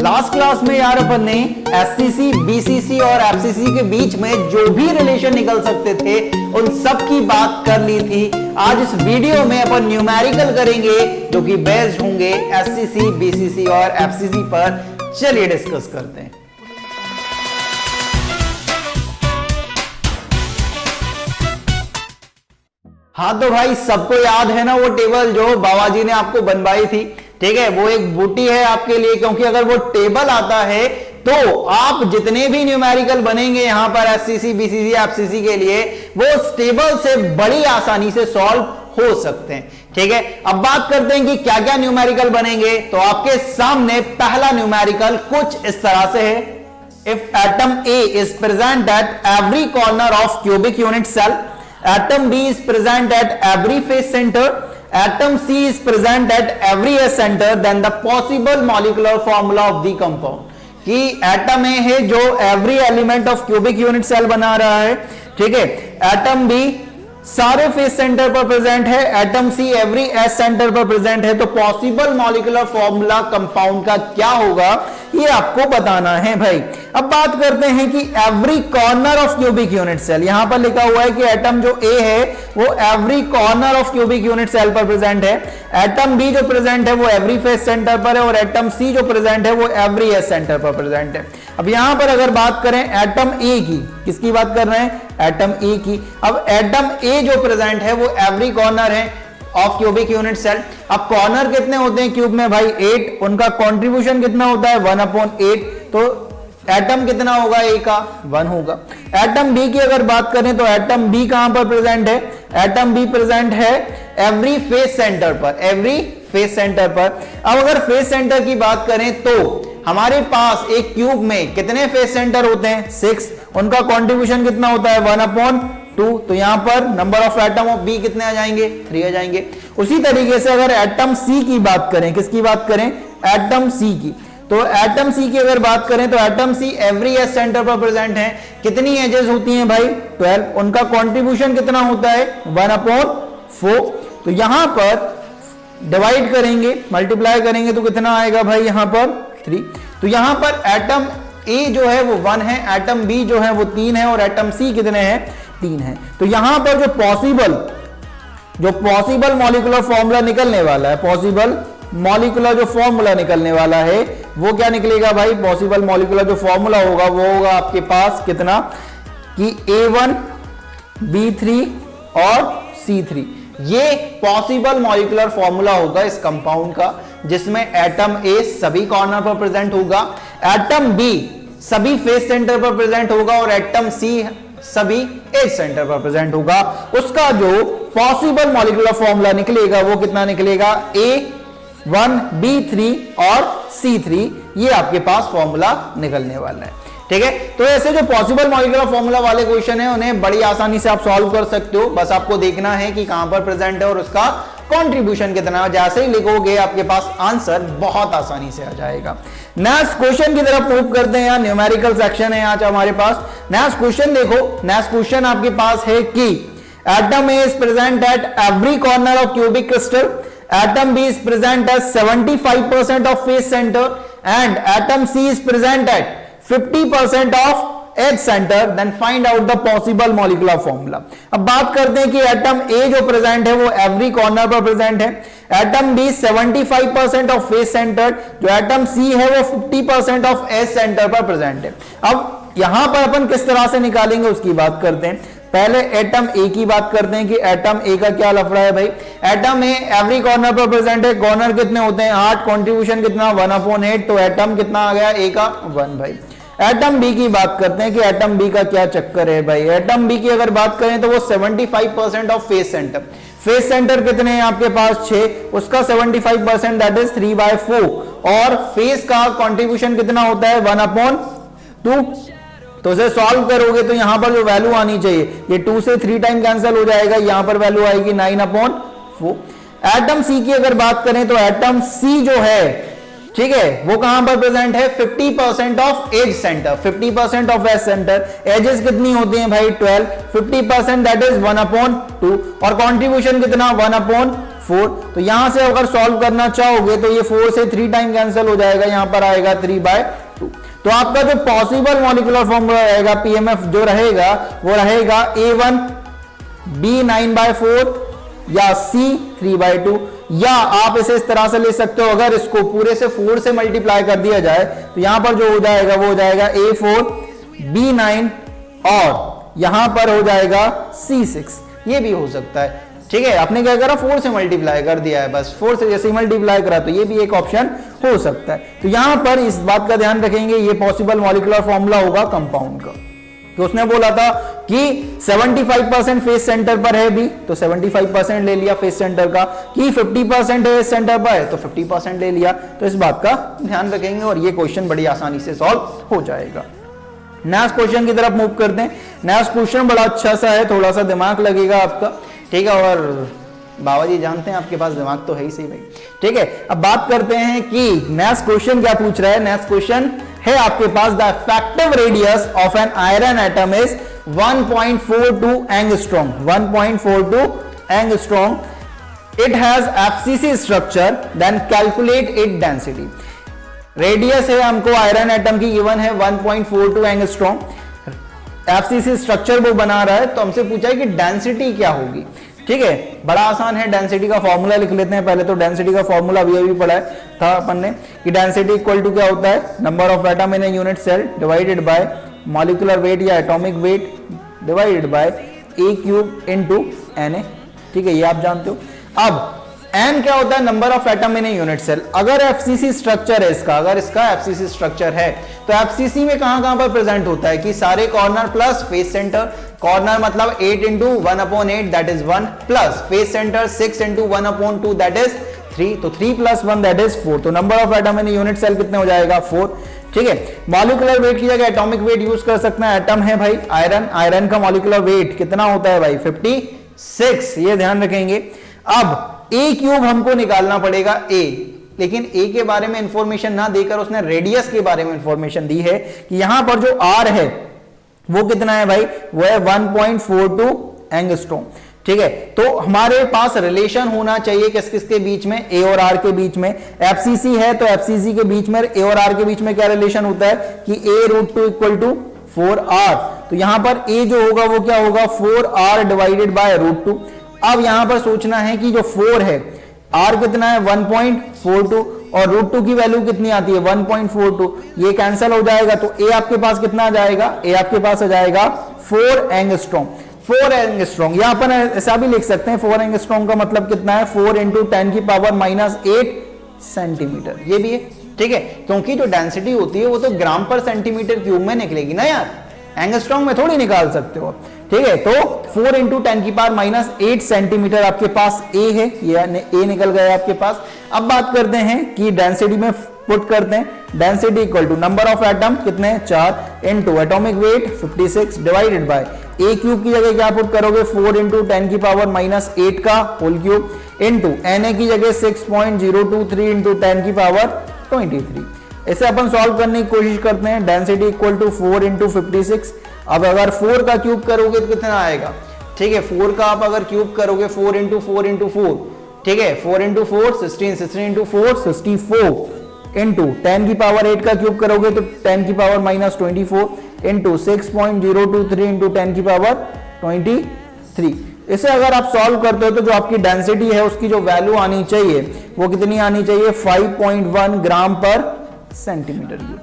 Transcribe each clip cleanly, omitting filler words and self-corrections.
Last class में यार अपन ने एससीसी, बीसीसी और एफसीसी के बीच में जो भी रिलेशन निकल सकते थे उन सब की बात कर ली थी। आज इस वीडियो में अपन न्यूमेरिकल करेंगे जो कि बेस्ड होंगे एससीसी, बीसीसी और एफसीसी पर। चलिए डिस्कस करते हैं। हाँ तो भाई सबको याद है ना वो टेबल जो बाबा जी ने आपको बनवाई थी, ठीक है। वो एक बूटी है आपके लिए, क्योंकि अगर वो टेबल आता है तो आप जितने भी न्यूमेरिकल बनेंगे यहां पर एससीसी, बीसीसी, एफसीसी के लिए वो उस टेबल से बड़ी आसानी से सॉल्व हो सकते हैं, ठीक है। अब बात करते हैं कि क्या क्या न्यूमेरिकल बनेंगे। तो आपके सामने पहला न्यूमेरिकल कुछ इस तरह से है। If atom A is present at every corner of cubic unit cell, atom B is present at every face center, atom C is present at every S center, then the possible molecular formula of the compound। कि atom A है जो every element of cubic unit cell बना रहा है, ठीक है। Atom B सारे face centre पर प्रेजेंट है, एटम सी एवरी एस सेंटर पर प्रेजेंट है। तो पॉसिबल मॉलिक्यूलर फॉर्मूला कंपाउंड का क्या होगा ये आपको बताना है भाई। अब बात करते हैं कि every corner of cubic unit cell, यहां पर लिखा हुआ है कि एटम जो ए है वो every corner of cubic unit cell पर प्रेजेंट है, एटम बी जो प्रेजेंट है वो एवरी फेस सेंटर पर है, और एटम सी जो प्रेजेंट है वो एवरी एस सेंटर पर प्रेजेंट है। अब यहां पर अगर बात करें एटम ए की, किसकी बात कर रहे हैं? एटम ए की। अब एटम ए जो प्रेजेंट है वो एवरी कॉर्नर है ऑफ क्यूबिक यूनिट सेल। अब कॉर्नर कितने होते हैं क्यूब में भाई? 8। उनका कंट्रीब्यूशन कितना होता है? 1/8। तो एटम कितना होगा? ए का 1 होगा। एटम बी की अगर बात करें तो एटम बी कहां पर प्रेजेंट है? एटम बी प्रेजेंट है एवरी फेस सेंटर पर, एवरी फेस सेंटर पर। अब अगर फेस सेंटर की बात करें तो हमारे पास एक क्यूब में कितने फेस सेंटर होते हैं? 6। उनका कंट्रीब्यूशन कितना होता है? 1/2। तो यहां पर number of atom of B कितने आ जाएंगे? 3 आ जाएंगे। उसी तरीके से अगर एटम सी की बात करें, किसकी बात करें? एटम सी की। तो एटम सी की अगर बात करें तो एटम सी एवरी एस सेंटर पर प्रेजेंट है। कितनी एजेस होती हैं भाई? 12। उनका कंट्रीब्यूशन कितना होता है? 1/4। तो यहां पर डिवाइड करेंगे, मल्टीप्लाई करेंगे तो कितना आएगा भाई? यहां पर 3। तो यहां पर एटम ए जो है वो 1 है, एटम बी जो है वो 3 है, और एटम सी कितने हैं? 3 है। तो यहां पर जो पॉसिबल मॉलिक्यूलर फॉर्मूला निकलने वाला है, पॉसिबल मॉलिक्यूलर जो फॉर्मूला निकलने वाला है वो क्या निकलेगा भाई? पॉसिबल मॉलिक्यूलर जो फॉर्मूला होगा वो होगा आपके पास कितना कि A1, B3 और C3। ये पॉसिबल मॉलिक्यूलर फॉर्मूला होगा इस कंपाउंड का, जिसमें एटम ए सभी कॉर्नर पर प्रेजेंट होगा, एटम बी सभी फेस सेंटर पर प्रेजेंट होगा, और एटम सी सभी एज सेंटर पर प्रेजेंट होगा। उसका जो पॉसिबल मॉलिक्यूलर फॉर्मूला निकलेगा वो कितना निकलेगा? A1, B3 और C3। ये आपके पास फॉर्मूला निकलने वाला है, ठीक है। तो ऐसे जो पॉसिबल मॉलिक्यूलर फॉर्मूला वाले क्वेश्चन है उन्हें बड़ी आसानी से आप सॉल्व कर सकते हो। बस आपको देखना है कि कहां पर प्रेजेंट है और उसका कंट्रीब्यूशन कितना है। जैसे ही लिखोगे आपके पास आंसर बहुत आसानी से आ जाएगा। नेक्स्ट क्वेश्चन की तरफ मूव करते हैं। यहाँ न्यूमेरिकल सेक्शन है आज हमारे पास। नेक्स्ट क्वेश्चन देखो, नेक्स्ट क्वेश्चन आपके पास है कि atom A is present at every corner of cubic crystal, atom B is present at 75% of face centre, and atom C is present at 50% of edge centre, then find out the possible molecular formula. अब बात करते हैं कि atom ए जो present है वो every corner पर present है, atom B 75% of face centre, जो एटम सी है वो 50% ऑफ एज सेंटर पर प्रेजेंट है। अब यहां पर अपन किस तरह से निकालेंगे उसकी बात करते हैं। पहले एटम ए की बात करते हैं कि एटम ए का क्या लफड़ा है भाई। एटम ए एवरी कॉर्नर पर प्रेजेंट है, कॉर्नर कितने होते हैं? 8। कंट्रीब्यूशन कितना? 1/8। तो एटम कितना आ गया? ए का 1 भाई। एटम बी की बात करते हैं कि एटम बी का क्या चक्कर है भाई। एटम बी की अगर बात करें तो वो 75% of face centre, face centre कितने हैं आपके पास? 6। उसका 75% दैट इज 3/4, और फेस का कंट्रीब्यूशन कितना होता है? 1/2। तो इसे सॉल्व करोगे तो यहां पर जो वैल्यू आनी चाहिए, ये 2 से 3 टाइम कैंसिल हो जाएगा, यहां पर वैल्यू आएगी 9/4। एटम सी की अगर बात करें तो एटम सी जो है, ठीक है, वो कहां पर प्रेजेंट है? 50% of edge centre, 50% of edge centre. Edges कितनी होती हैं भाई? 12। 50% दैट इज 1/2, और कंट्रीब्यूशन कितना? 1/4। 4। तो यहां से अगर सॉल्व करना चाहोगे तो ये 4 से 3 टाइम कैंसिल हो जाएगा, यहां पर आएगा 3/2। तो आपका जो पॉसिबल मॉलिक्यूलर फॉर्मूला रहेगा पीएमएफ जो रहेगा वो रहेगा A1 B 9/4 या C 3/2, या आप इसे इस तरह से ले सकते हो, अगर इसको पूरे से 4 से मल्टीप्लाई कर दिया जाए तो यहां पर जो हो जाएगा वो हो जाएगा A4 B9 और यहां पर हो जाएगा C6। ये भी हो सकता है, ठीक है। आपने क्या करा, 4 से मल्टीप्लाई कर दिया है, बस 4 से जैसे मल्टीप्लाई करा तो ये भी एक ऑप्शन हो सकता है। तो यहां पर इस बात का ध्यान रखेंगे, ये पॉसिबल मॉलिक्यूलर फॉर्मूला होगा कंपाउंड का। तो उसने बोला था कि 75% फेस सेंटर पर है भी, तो 75% ले लिया फेस सेंटर का, कि 50% है सेंटर पर है तो 50% ले लिया। तो इस बात का ध्यान रखेंगे और ये क्वेश्चन बड़ी आसानी से सॉल्व हो जाएगा। नेक्स्ट क्वेश्चन की तरफ मूव करते हैं। नेक्स्ट क्वेश्चन बड़ा अच्छा सा है, थोड़ा सा दिमाग लगेगा आपका, ठीक है। और बाबा जी जानते हैं आपके पास दिमाग तो है ही सही भाई, ठीक है। अब बात करते हैं कि नेक्स्ट क्वेश्चन क्या पूछ रहा है। नेक्स्ट क्वेश्चन है आपके पास, the effective radius of an iron atom is 1.42 angstrom. 1.42 angstrom. It has FCC structure, then calculate it density. Radius है हमको आयरन एटम की गिवन है 1.42 एंगस्ट्रॉम, एफसीसी स्ट्रक्चर वो बना रहा है, तो हमसे पूछा है कि डेंसिटी क्या होगी, ठीक है। बड़ा आसान है, डेंसिटी का फॉर्मूला लिख लेते हैं पहले। तो डेंसिटी का फॉर्मूला अभी पढ़ा है था अपन ने कि डेंसिटी इक्वल टू क्या होता है, number of atom in a unit cell divided by molecular weight या atomic weight divided by A cube into Na, ठीक है, ये आप जानते हो। अब n क्या होता है, number of atom in a unit cell. अगर एफसीसी स्ट्रक्चर है इसका, अगर इसका एफसीसी स्ट्रक्चर है तो एफसीसी में कहां पर प्रेजेंट होता है कि सारे corner plus face centre. Corner मतलब 8 into 1/8 that is 1, plus face centre 6 into 1/2 that is 3, तो 3 + 1 दैट इज 4। तो number of atom in unit cell कितने हो जाएगा, 4, ठीक है। मॉलिक्यूलर वेट की जगह एटॉमिक वेट यूज कर सकते हैं। एटम है भाई आयरन, आयरन का मॉलिक्यूलर वेट कितना होता है भाई, 56, ये ध्यान रखेंगे। अब ए क्यूब हमको निकालना पड़ेगा ए, लेकिन ए के बारे में इंफॉर्मेशन ना देकर उसने रेडियस के बारे में इंफॉर्मेशन दी है कि यहां पर जो आर है वो कितना है भाई, वो है 1.42 एंगस्ट्रॉम, ठीक है। तो हमारे पास रिलेशन होना चाहिए किस किस के बीच में, ए और आर के बीच में। एफसीसी है तो एफसीसी के बीच में ए और आर के बीच में क्या रिलेशन होता है कि a√2 = 4r। तो यहां पर ए जो होगा वो क्या होगा, 4r डिवाइडेड बाय √2। अब यहां पर सोचना है कि जो 4 है, r कितना है 1.42 और √2 की वैल्यू कितनी आती है 1.42, ये कैंसिल हो जाएगा। तो a आपके पास कितना आ जाएगा, a आपके पास आ जाएगा 4 एंगस्ट्रॉम। 4 एंगस्ट्रॉम, यहां पर ऐसा भी लिख सकते हैं, 4 एंगस्ट्रॉम का मतलब कितना है, 4 × 10⁻⁸ सेंटीमीटर, ये भी है, ठीक है। क्योंकि जो डेंसिटी होती है वो तो ग्राम पर सेंटीमीटर क्यूब में निकलेगी ना यार, एंगस्ट्रॉम में थोड़ी निकाल सकते हो, ठीक है। तो 4 × 10⁻⁸ सेंटीमीटर आपके पास ए है, ये ए निकल गया आपके पास। अब बात करते हैं कि डेंसिटी में पुट करते हैं, density equal to number of atom कितने 4 into atomic weight 56 divided by A cube की जगह क्या पुट करोगे 4 × 10⁻⁸ का होल क्यूब इंटू Na की जगह 6.023 × 10⁻23। इसे अपन सॉल्व करने की कोशिश करते हैं। Density equal to 4 × 56। अब अगर 4 का क्यूब करोगे तो कितना आएगा, ठीक है। 4 का आप अगर क्यूब करोगे 4 × 4 × 4, ठीक है, 4 × 4 16, 16 × 4 64 इंटू 10⁸ का क्यूब करोगे तो 10⁻⁻24 इंटू 6.023 इंटू 10⁻23। इसे अगर आप सॉल्व करते हो तो जो आपकी डेंसिटी है उसकी जो वैल्यू आनी चाहिए वो कितनी आनी चाहिए 5.1 ग्राम पर सेंटीमीटर क्यूब।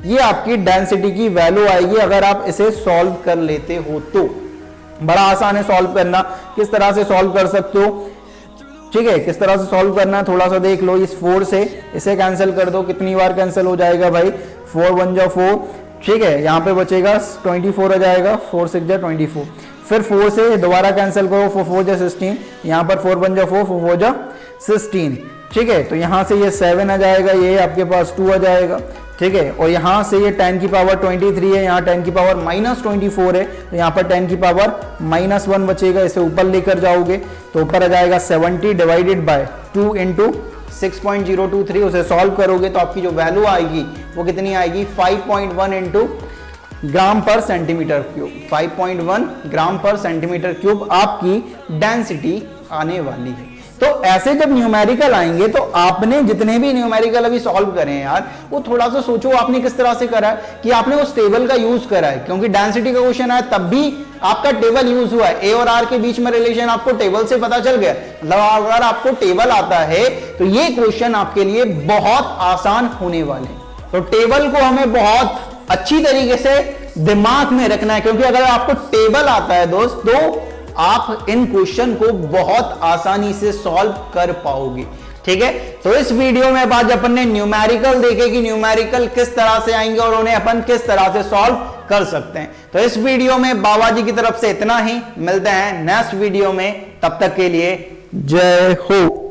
ये आपकी डेंसिटी की वैल्यू आएगी अगर आप इसे सॉल्व कर लेते हो तो। बड़ा आसान है सॉल्व करना, किस तरह से सॉल्व कर सकते हो, ठीक है। किस तरह से सॉल्व करना है थोड़ा सा देख लो। इस 4 से इसे कैंसिल कर दो, कितनी बार कैंसिल हो जाएगा भाई 4 × 1 = 4, ठीक है। यहाँ पे बचेगा 24 आ जाएगा, 4 × 6 = 24। फिर 4 से दोबारा कैंसिल करो, 4 × 4 = 16, यहाँ पर 4 × 1 = 4, 4 × 4 = 16, ठीक है। तो यहाँ से ये 7 आ जाएगा, ये आपके पास 2 आ जाएगा, ठीक है। और यहाँ से ये 10⁻23 है, यहाँ 10⁻⁻24 है, तो यहाँ पर 10⁻⁻1 बचेगा। इसे ऊपर लेकर जाओगे तो ऊपर आ जाएगा 70 डिवाइडेड बाय 2 इंटू 6.023। उसे सॉल्व करोगे तो आपकी जो वैल्यू आएगी वो कितनी आएगी 5.1 इंटू ग्राम पर सेंटीमीटर क्यूब। 5.1 ग्राम पर सेंटीमीटर क्यूब आपकी डेंसिटी आने वाली है। तो ऐसे जब न्यूमेरिकल आएंगे तो आपने जितने भी न्यूमेरिकल अभी सॉल्व करे हैं यार, वो थोड़ा सा सोचो आपने किस तरह से करा है, कि आपने उस टेबल का यूज करा है, क्योंकि डेंसिटी का क्वेश्चन है तब भी आपका टेबल यूज हुआ है। ए और आर के बीच में रिलेशन आपको टेबल से पता चल गया। मतलब अगर आपको टेबल आता है तो ये क्वेश्चन आपके लिए बहुत आसान होने वाले हैं। तो टेबल को हमें बहुत अच्छी तरीके से दिमाग में रखना है, क्योंकि अगर आपको टेबल आता है दोस्त तो आप इन क्वेश्चन को बहुत आसानी से सॉल्व कर पाओगे। ठीक है, तो इस वीडियो में आज अपन ने न्यूमेरिकल देखे कि न्यूमेरिकल किस तरह से आएंगे और उन्हें अपन किस तरह से सॉल्व कर सकते हैं। तो इस वीडियो में बाबा जी की तरफ से इतना ही, मिलते हैं नेक्स्ट वीडियो में, तब तक के लिए जय हो।